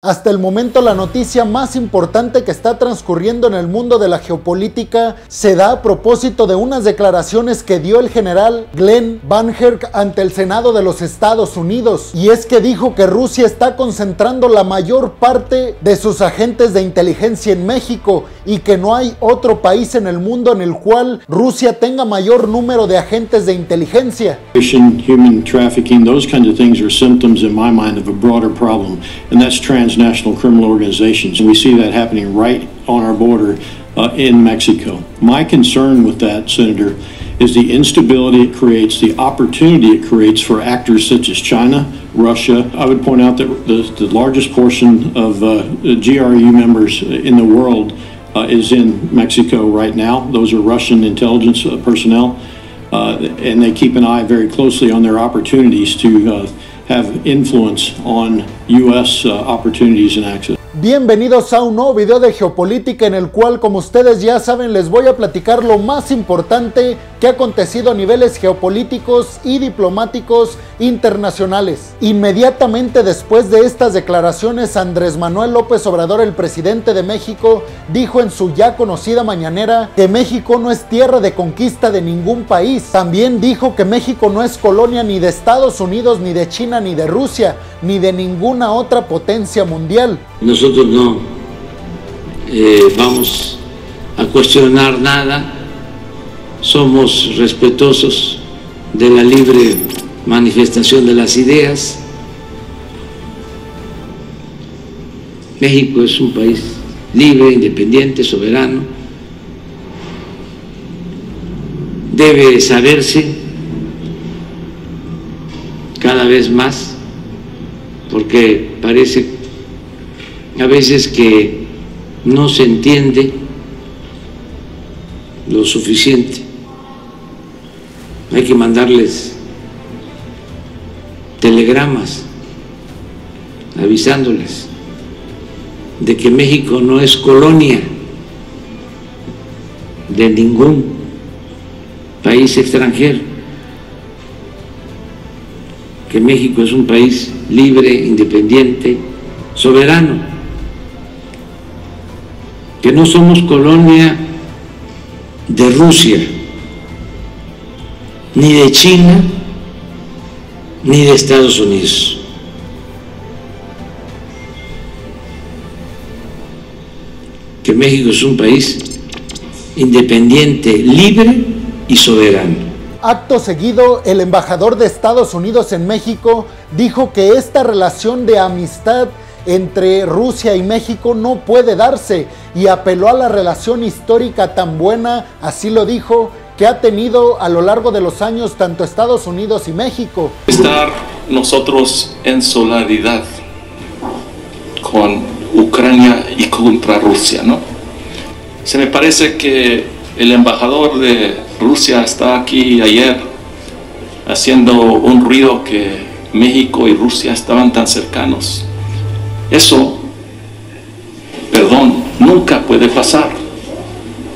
Hasta el momento la noticia más importante que está transcurriendo en el mundo de la geopolítica se da a propósito de unas declaraciones que dio el general Glenn Van Herk ante el Senado de los Estados Unidos, y es que dijo que Rusia está concentrando la mayor parte de sus agentes de inteligencia en México y que no hay otro país en el mundo en el cual Rusia tenga mayor número de agentes de inteligencia. Human trafficking, those kinds of things are symptoms in my mind of a broader problem, and that's transnational criminal organizations, and we see that happening right on our border in Mexico. My concern with that, Senator, is the instability it creates, the opportunity it creates for actors such as China, Russia. I would point out that the largest portion of GRU members in the world is in Mexico right now. Those are Russian intelligence personnel, and they keep an eye very closely on their opportunities to have influence on U.S. opportunities and access. Bienvenidos a un nuevo video de geopolítica en el cual, como ustedes ya saben, les voy a platicar lo más importante que ha acontecido a niveles geopolíticos y diplomáticos internacionales. Inmediatamente después de estas declaraciones, Andrés Manuel López Obrador, el presidente de México, dijo en su ya conocida mañanera que México no es tierra de conquista de ningún país. También dijo que México no es colonia ni de Estados Unidos, ni de China, ni de Rusia, ni de ninguna otra potencia mundial. Nosotros no vamos a cuestionar nada, somos respetuosos de la libre manifestación de las ideas. México es un país libre, independiente, soberano. Debe saberse cada vez más, porque parece a veces que no se entiende lo suficiente. Hay que mandarles telegramas avisándoles de que México no es colonia de ningún país extranjero, que México es un país libre, independiente, soberano, que no somos colonia de Rusia, ni de China, ni de Estados Unidos. Que México es un país independiente, libre y soberano. Acto seguido, el embajador de Estados Unidos en México dijo que esta relación de amistad entre Rusia y México no puede darse y apeló a la relación histórica tan buena, así lo dijo, que ha tenido a lo largo de los años tanto Estados Unidos y México. Estar nosotros en solidaridad con Ucrania y contra Rusia, ¿no? Se me parece que el embajador de Rusia está aquí ayer haciendo un ruido que México y Rusia estaban tan cercanos. Eso, perdón, nunca puede pasar.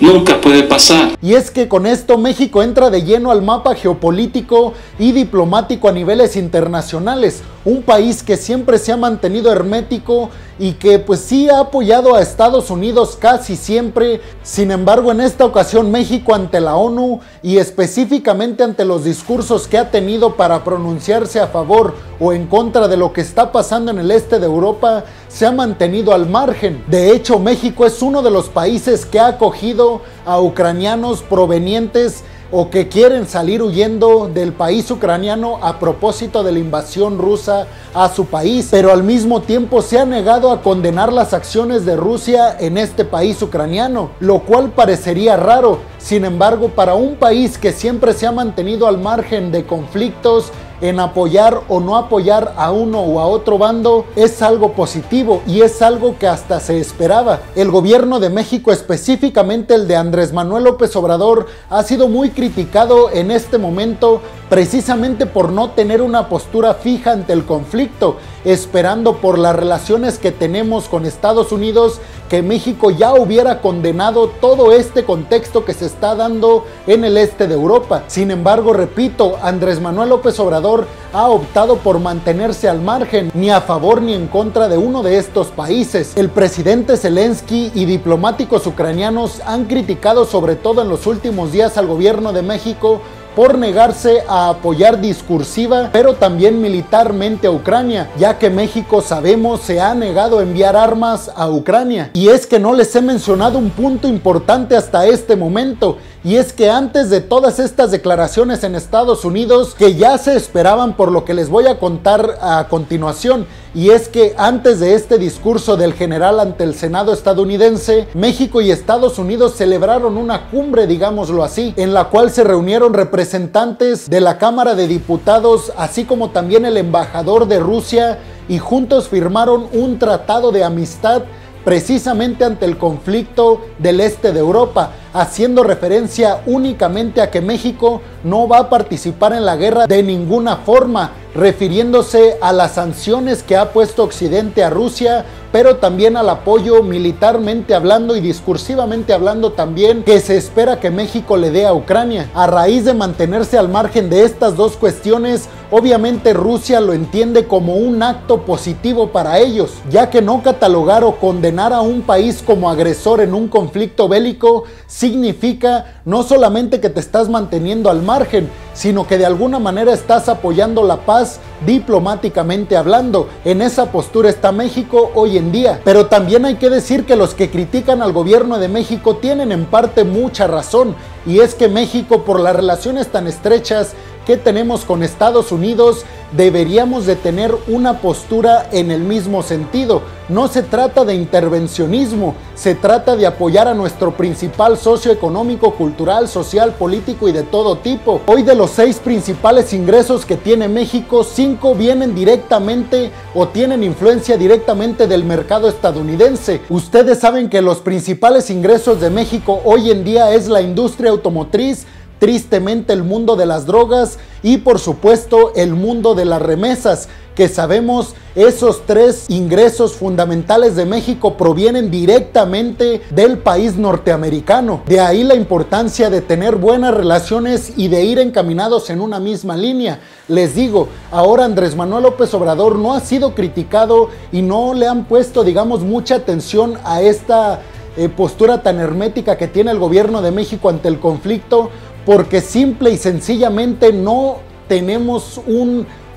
Nunca puede pasar. Y es que con esto México entra de lleno al mapa geopolítico y diplomático a niveles internacionales. Un país que siempre se ha mantenido hermético y que pues sí ha apoyado a Estados Unidos casi siempre. Sin embargo, en esta ocasión México ante la ONU y específicamente ante los discursos que ha tenido para pronunciarse a favor o en contra de lo que está pasando en el este de Europa, se ha mantenido al margen. De hecho, México es uno de los países que ha acogido a ucranianos provenientes o que quieren salir huyendo del país ucraniano a propósito de la invasión rusa a su país, pero al mismo tiempo se ha negado a condenar las acciones de Rusia en este país ucraniano, lo cual parecería raro. Sin embargo, para un país que siempre se ha mantenido al margen de conflictos, en apoyar o no apoyar a uno o a otro bando es algo positivo y es algo que hasta se esperaba. El gobierno de México, específicamente el de Andrés Manuel López Obrador, ha sido muy criticado en este momento precisamente por no tener una postura fija ante el conflicto. esperando por las relaciones que tenemos con Estados Unidos, que México ya hubiera condenado todo este contexto que se está dando en el este de Europa. Sin embargo, repito, Andrés Manuel López Obrador ha optado por mantenerse al margen, ni a favor ni en contra de uno de estos países. El presidente Zelensky y diplomáticos ucranianos han criticado sobre todo en los últimos días al gobierno de México por negarse a apoyar discursiva pero también militarmente a Ucrania, ya que México, sabemos, se ha negado a enviar armas a Ucrania. Y es que no les he mencionado un punto importante hasta este momento, y es que antes de todas estas declaraciones en Estados Unidos, que ya se esperaban por lo que les voy a contar a continuación, y es que antes de este discurso del general ante el Senado estadounidense, México y Estados Unidos celebraron una cumbre, digámoslo así, en la cual se reunieron representantes de la Cámara de Diputados, así como también el embajador de Rusia, y juntos firmaron un tratado de amistad precisamente ante el conflicto del este de Europa, haciendo referencia únicamente a que México no va a participar en la guerra de ninguna forma, refiriéndose a las sanciones que ha puesto Occidente a Rusia, pero también al apoyo militarmente hablando y discursivamente hablando también que se espera que México le dé a Ucrania. A raíz de mantenerse al margen de estas dos cuestiones, obviamente Rusia lo entiende como un acto positivo para ellos, ya que no catalogar o condenar a un país como agresor en un conflicto bélico significa no solamente que te estás manteniendo al margen, sino que de alguna manera estás apoyando la paz diplomáticamente hablando. En esa postura está México hoy en día. Pero también hay que decir que los que critican al gobierno de México tienen en parte mucha razón, y es que México, por las relaciones tan estrechas que tenemos con Estados Unidos, deberíamos de tener una postura en el mismo sentido. No se trata de intervencionismo, se trata de apoyar a nuestro principal socio económico, cultural, social, político y de todo tipo. Hoy, de los 6 principales ingresos que tiene México, 5 vienen directamente o tienen influencia directamente del mercado estadounidense. Ustedes saben que los principales ingresos de México hoy en día es la industria automotriz, tristemente el mundo de las drogas y por supuesto el mundo de las remesas, que sabemos esos 3 ingresos fundamentales de México provienen directamente del país norteamericano. De ahí la importancia de tener buenas relaciones y de ir encaminados en una misma línea. Les digo, ahora Andrés Manuel López Obrador no ha sido criticado y no le han puesto, digamos, mucha atención a esta postura tan hermética que tiene el gobierno de México ante el conflicto, porque simple y sencillamente no tenemos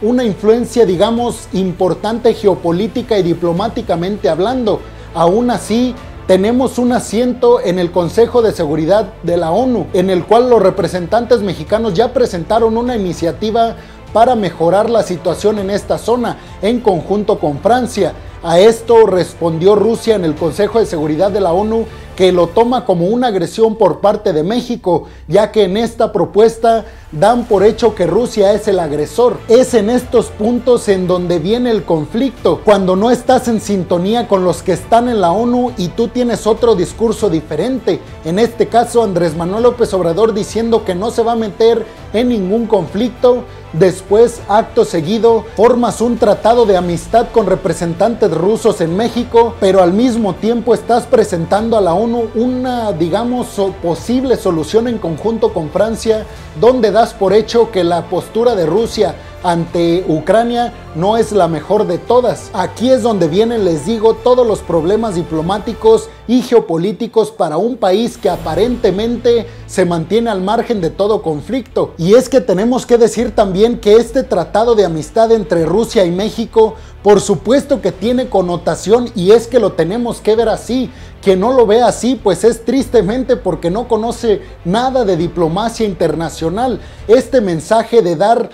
una influencia, digamos, importante geopolítica y diplomáticamente hablando. Aún así, tenemos un asiento en el Consejo de Seguridad de la ONU, en el cual los representantes mexicanos ya presentaron una iniciativa para mejorar la situación en esta zona, en conjunto con Francia. A esto respondió Rusia en el Consejo de Seguridad de la ONU, que lo toma como una agresión por parte de México, ya que en esta propuesta dan por hecho que Rusia es el agresor. Es en estos puntos en donde viene el conflicto, cuando no estás en sintonía con los que están en la ONU y tú tienes otro discurso diferente. En este caso, Andrés Manuel López Obrador diciendo que no se va a meter en ningún conflicto. Después, acto seguido, formas un tratado de amistad con representantes rusos en México, pero al mismo tiempo estás presentando a la ONU una, digamos, posible solución en conjunto con Francia, donde das por hecho que la postura de Rusia ante Ucrania no es la mejor de todas. Aquí es donde vienen, les digo, todos los problemas diplomáticos y geopolíticos para un país que aparentemente se mantiene al margen de todo conflicto. Y es que tenemos que decir también que este tratado de amistad entre Rusia y México, por supuesto que tiene connotación, y es que lo tenemos que ver así. Quien no lo ve así, pues es tristemente porque no conoce nada de diplomacia internacional. Este mensaje de dar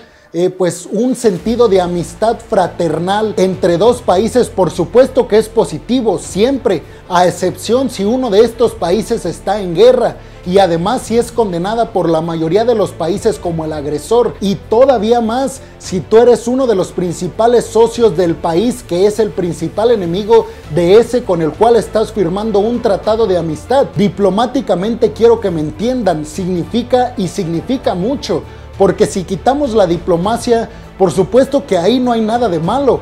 pues un sentido de amistad fraternal entre dos países, por supuesto que es positivo siempre, a excepción si uno de estos países está en guerra, y además si es condenada por la mayoría de los países como el agresor, y todavía más si tú eres uno de los principales socios del país que es el principal enemigo de ese con el cual estás firmando un tratado de amistad. Diplomáticamente, quiero que me entiendan, significa y significa mucho. Porque si quitamos la diplomacia, por supuesto que ahí no hay nada de malo.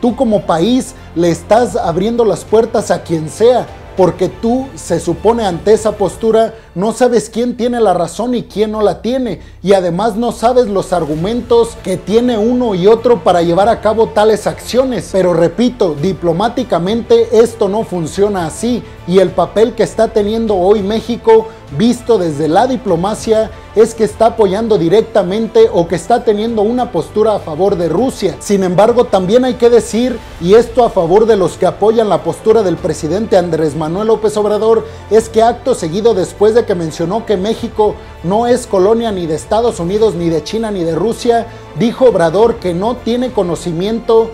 Tú como país le estás abriendo las puertas a quien sea, porque tú, se supone, ante esa postura no sabes quién tiene la razón y quién no la tiene, y además no sabes los argumentos que tiene uno y otro para llevar a cabo tales acciones. Pero repito, diplomáticamente esto no funciona así, y el papel que está teniendo hoy México, visto desde la diplomacia, es que está apoyando directamente o que está teniendo una postura a favor de Rusia. Sin embargo, también hay que decir, y esto a favor de los que apoyan la postura del presidente Andrés Manuel López Obrador, es que acto seguido, después de que mencionó que México no es colonia ni de Estados Unidos, ni de China, ni de Rusia, dijo Obrador que no tiene conocimiento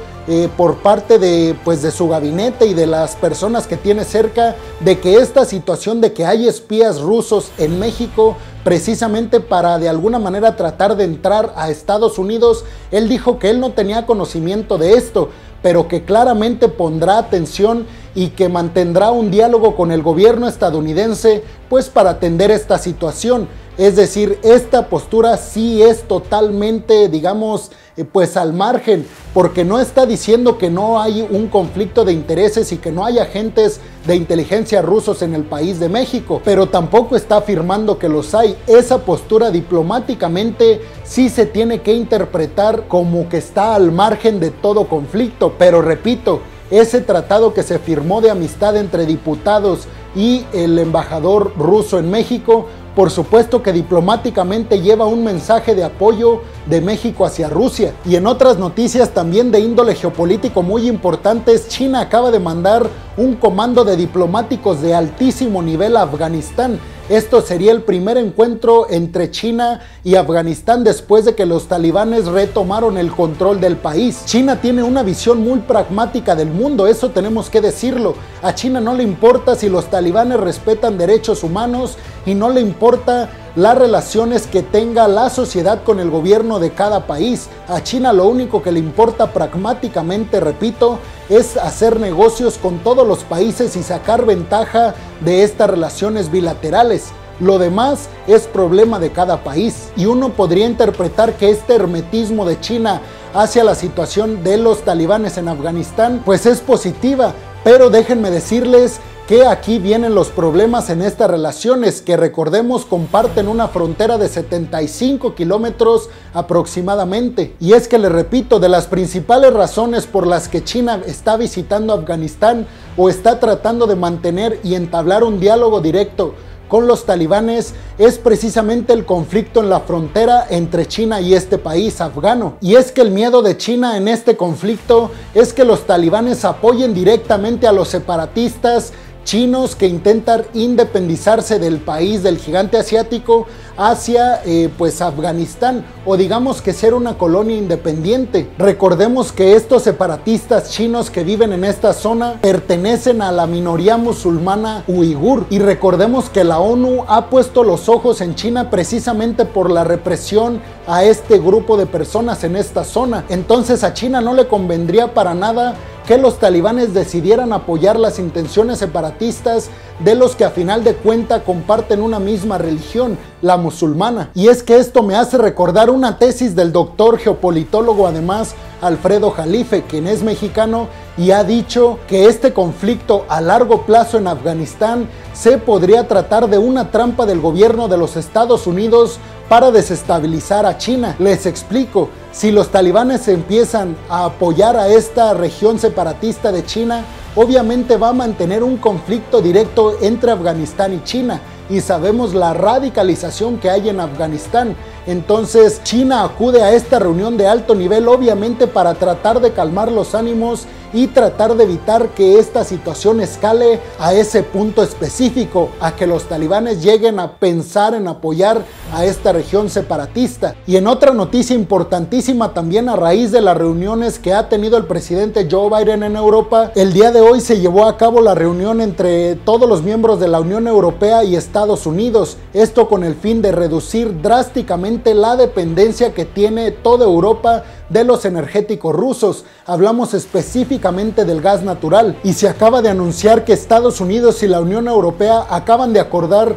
por parte de su gabinete y de las personas que tiene cerca, de que esta situación de que hay espías rusos en México, precisamente para de alguna manera tratar de entrar a Estados Unidos, él dijo que él no tenía conocimiento de esto, pero que claramente pondrá atención y que mantendrá un diálogo con el gobierno estadounidense pues para atender esta situación. Es decir, esta postura sí es totalmente, digamos, pues al margen, porque no está diciendo que no hay un conflicto de intereses y que no hay agentes de inteligencia rusos en el país de México, pero tampoco está afirmando que los hay. Esa postura diplomáticamente sí se tiene que interpretar como que está al margen de todo conflicto, pero repito, ese tratado que se firmó de amistad entre diputados y el embajador ruso en México, por supuesto que diplomáticamente lleva un mensaje de apoyo de México hacia Rusia. Y en otras noticias también de índole geopolítico muy importantes, China acaba de mandar un comando de diplomáticos de altísimo nivel a Afganistán. Esto sería el primer encuentro entre China y Afganistán después de que los talibanes retomaron el control del país. China tiene una visión muy pragmática del mundo, eso tenemos que decirlo. A China no le importa si los talibanes respetan derechos humanos y no le importa las relaciones que tenga la sociedad con el gobierno de cada país. A China lo único que le importa pragmáticamente, repito, es hacer negocios con todos los países y sacar ventaja de estas relaciones bilaterales. Lo demás es problema de cada país, y uno podría interpretar que este hermetismo de China hacia la situación de los talibanes en Afganistán pues es positiva, pero déjenme decirles que aquí vienen los problemas en estas relaciones, que recordemos comparten una frontera de 75 kilómetros aproximadamente. Y es que les repito, de las principales razones por las que China está visitando Afganistán o está tratando de mantener y entablar un diálogo directo con los talibanes es precisamente el conflicto en la frontera entre China y este país afgano. Y es que el miedo de China en este conflicto es que los talibanes apoyen directamente a los separatistas chinos que intentan independizarse del país, del gigante asiático, hacia Afganistán, o digamos que ser una colonia independiente. Recordemos que estos separatistas chinos que viven en esta zona pertenecen a la minoría musulmana uigur, y recordemos que la ONU ha puesto los ojos en China precisamente por la represión a este grupo de personas en esta zona. Entonces a China no le convendría para nada que los talibanes decidieran apoyar las intenciones separatistas de los que a final de cuentas comparten una misma religión, la musulmana. Y es que esto me hace recordar una tesis del doctor geopolitólogo además Alfredo Jalife, quien es mexicano, y ha dicho que este conflicto a largo plazo en Afganistán se podría tratar de una trampa del gobierno de los Estados Unidos para desestabilizar a China. Les explico, si los talibanes empiezan a apoyar a esta región separatista de China, obviamente va a mantener un conflicto directo entre Afganistán y China, y sabemos la radicalización que hay en Afganistán. Entonces China acude a esta reunión de alto nivel obviamente para tratar de calmar los ánimos y tratar de evitar que esta situación escale a ese punto específico, a que los talibanes lleguen a pensar en apoyar a esta región separatista. Y en otra noticia importantísima también, a raíz de las reuniones que ha tenido el presidente Joe Biden en Europa, el día de hoy se llevó a cabo la reunión entre todos los miembros de la Unión Europea y Estados Unidos, esto con el fin de reducir drásticamente la dependencia que tiene toda Europa de los energéticos rusos. Hablamos específicamente del gas natural, y se acaba de anunciar que Estados Unidos y la Unión Europea acaban de acordar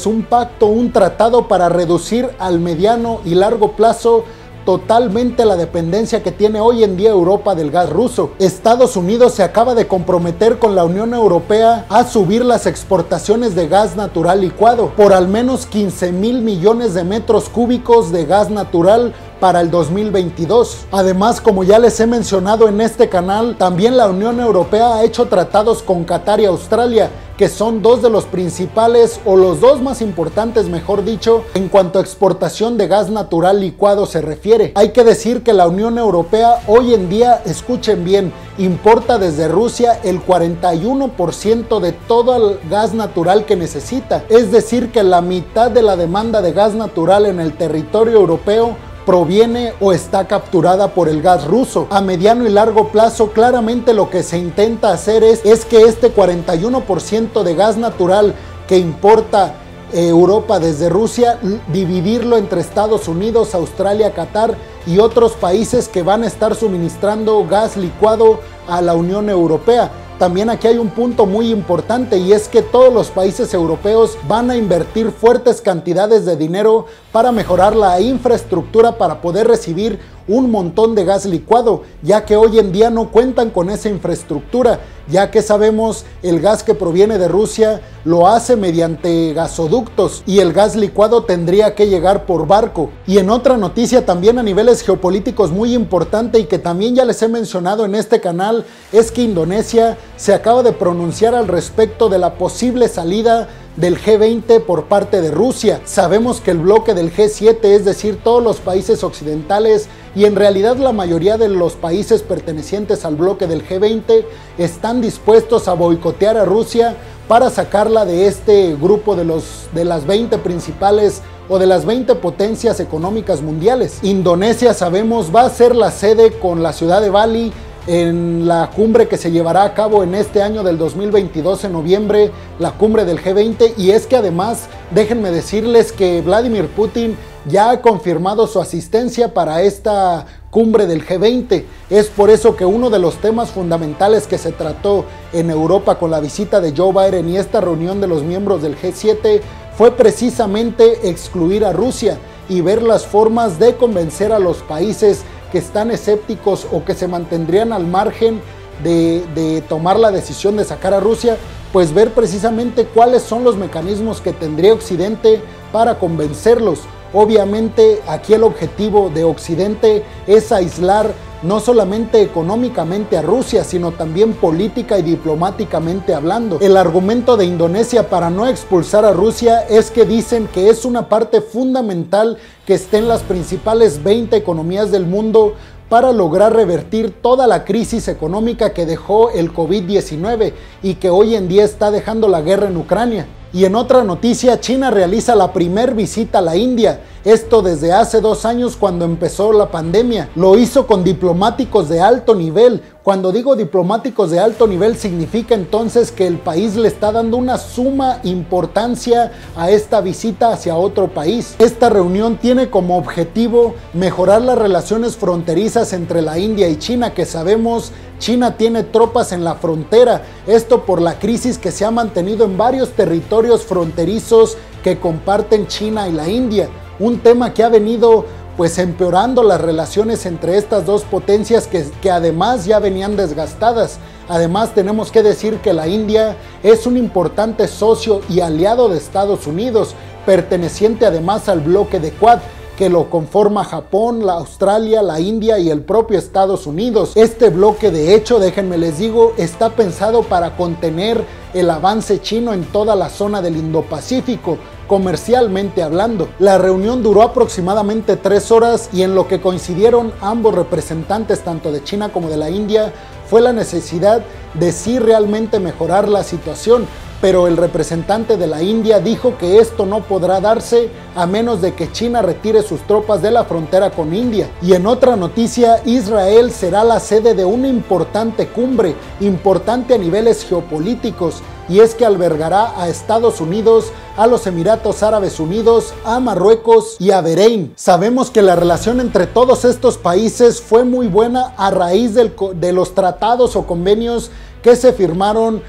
un pacto, un tratado para reducir al mediano y largo plazo totalmente la dependencia que tiene hoy en día Europa del gas ruso. Estados Unidos se acaba de comprometer con la Unión Europea a subir las exportaciones de gas natural licuado por al menos 15,000 millones de metros cúbicos de gas natural para el 2022. Además, como ya les he mencionado en este canal, también la Unión Europea ha hecho tratados con Qatar y Australia, que son dos de los principales, o los dos más importantes, mejor dicho, en cuanto a exportación de gas natural licuado se refiere. Hay que decir que la Unión Europea hoy en día, escuchen bien, importa desde Rusia el 41% de todo el gas natural que necesita. Es decir, que la mitad de la demanda de gas natural en el territorio europeo proviene o está capturada por el gas ruso. A mediano y largo plazo, claramente lo que se intenta hacer es que este 41% de gas natural que importa Europa desde Rusia, dividirlo entre Estados Unidos, Australia, Qatar y otros países que van a estar suministrando gas licuado a la Unión Europea. También aquí hay un punto muy importante, y es que todos los países europeos van a invertir fuertes cantidades de dinero para mejorar la infraestructura para poder recibir un montón de gas licuado, ya que hoy en día no cuentan con esa infraestructura, ya que sabemos el gas que proviene de Rusia lo hace mediante gasoductos y el gas licuado tendría que llegar por barco. Y en otra noticia también a niveles geopolíticos muy importante, y que también ya les he mencionado en este canal, es que Indonesia se acaba de pronunciar al respecto de la posible salida del G20 por parte de Rusia. Sabemos que el bloque del G7, es decir, todos los países occidentales y en realidad la mayoría de los países pertenecientes al bloque del G20 están dispuestos a boicotear a Rusia para sacarla de este grupo de las 20 principales o de las 20 potencias económicas mundiales. Indonesia, sabemos, va a ser la sede con la ciudad de Bali en la cumbre que se llevará a cabo en este año del 2022 en noviembre, la cumbre del G20. Y es que además, déjenme decirles que Vladimir Putin ya ha confirmado su asistencia para esta cumbre del G20. Es por eso que uno de los temas fundamentales que se trató en Europa con la visita de Joe Biden y esta reunión de los miembros del G7 fue precisamente excluir a Rusia y ver las formas de convencer a los países que están escépticos o que se mantendrían al margen de tomar la decisión de sacar a Rusia, pues ver precisamente cuáles son los mecanismos que tendría Occidente para convencerlos. Obviamente aquí el objetivo de Occidente es aislar no solamente económicamente a Rusia, sino también política y diplomáticamente hablando. El argumento de Indonesia para no expulsar a Rusia es que dicen que es una parte fundamental que esté en las principales 20 economías del mundo para lograr revertir toda la crisis económica que dejó el COVID-19 y que hoy en día está dejando la guerra en Ucrania. Y en otra noticia, China realiza la primer visita a la India, esto desde hace 2 años cuando empezó la pandemia. Lo hizo con diplomáticos de alto nivel. Cuando digo diplomáticos de alto nivel, significa entonces que el país le está dando una suma importancia a esta visita hacia otro país. Esta reunión tiene como objetivo mejorar las relaciones fronterizas entre la India y China, que sabemos China tiene tropas en la frontera, esto por la crisis que se ha mantenido en varios territorios fronterizos que comparten China y la India, un tema que ha venido pues empeorando las relaciones entre estas dos potencias que además ya venían desgastadas. Además tenemos que decir que la India es un importante socio y aliado de Estados Unidos, perteneciente además al bloque de Quad, que lo conforma Japón, la Australia, la India y el propio Estados Unidos. Este bloque, de hecho, déjenme les digo, está pensado para contener el avance chino en toda la zona del Indo-Pacífico, comercialmente hablando. La reunión duró aproximadamente 3 horas y en lo que coincidieron ambos representantes, tanto de China como de la India, fue la necesidad de sí realmente mejorar la situación, pero el representante de la India dijo que esto no podrá darse a menos de que China retire sus tropas de la frontera con India. Y en otra noticia, Israel será la sede de una importante cumbre, importante a niveles geopolíticos, y es que albergará a Estados Unidos, a los Emiratos Árabes Unidos, a Marruecos y a Bahrein. Sabemos que la relación entre todos estos países fue muy buena a raíz de los tratados o convenios que se firmaron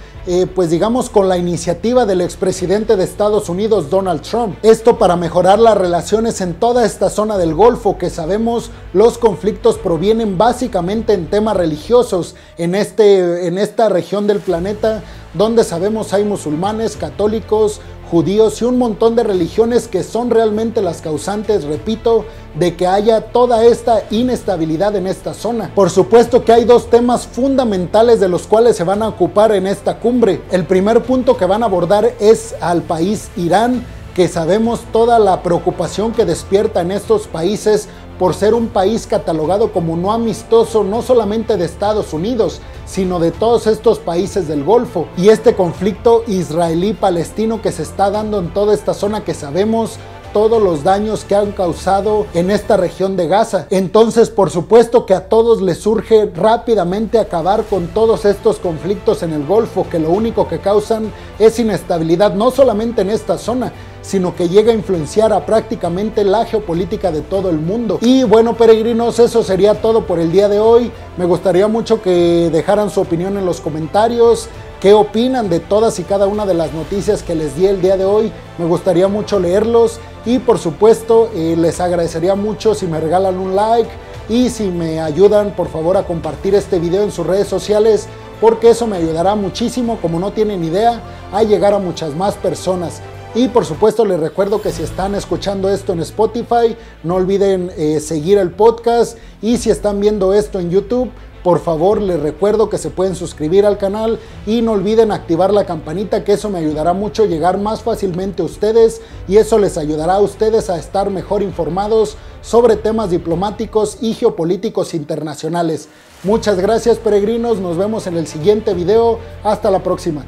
pues digamos con la iniciativa del expresidente de Estados Unidos, Donald Trump. Esto para mejorar las relaciones en toda esta zona del Golfo, que sabemos los conflictos provienen básicamente en temas religiosos en esta región del planeta, donde sabemos hay musulmanes, católicos, judíos y un montón de religiones que son realmente las causantes, repito, de que haya toda esta inestabilidad en esta zona. Por supuesto que hay dos temas fundamentales de los cuales se van a ocupar en esta cumbre. El primer punto que van a abordar es al país Irán, que sabemos toda la preocupación que despierta en estos países por ser un país catalogado como no amistoso, no solamente de Estados Unidos, sino de todos estos países del Golfo. Y este conflicto israelí-palestino que se está dando en toda esta zona, que sabemos todos los daños que han causado en esta región de Gaza. Entonces, por supuesto que a todos les surge rápidamente acabar con todos estos conflictos en el Golfo, que lo único que causan es inestabilidad, no solamente en esta zona, sino que llega a influenciar a prácticamente la geopolítica de todo el mundo. Y bueno, peregrinos, eso sería todo por el día de hoy. Me gustaría mucho que dejaran su opinión en los comentarios. ¿Qué opinan de todas y cada una de las noticias que les di el día de hoy? Me gustaría mucho leerlos y por supuesto les agradecería mucho si me regalan un like y si me ayudan por favor a compartir este video en sus redes sociales, porque eso me ayudará muchísimo, como no tienen idea, a llegar a muchas más personas. Y por supuesto les recuerdo que si están escuchando esto en Spotify, no olviden seguir el podcast, y si están viendo esto en YouTube, por favor les recuerdo que se pueden suscribir al canal y no olviden activar la campanita, que eso me ayudará mucho a llegar más fácilmente a ustedes y eso les ayudará a ustedes a estar mejor informados sobre temas diplomáticos y geopolíticos internacionales. Muchas gracias, peregrinos, nos vemos en el siguiente video, hasta la próxima.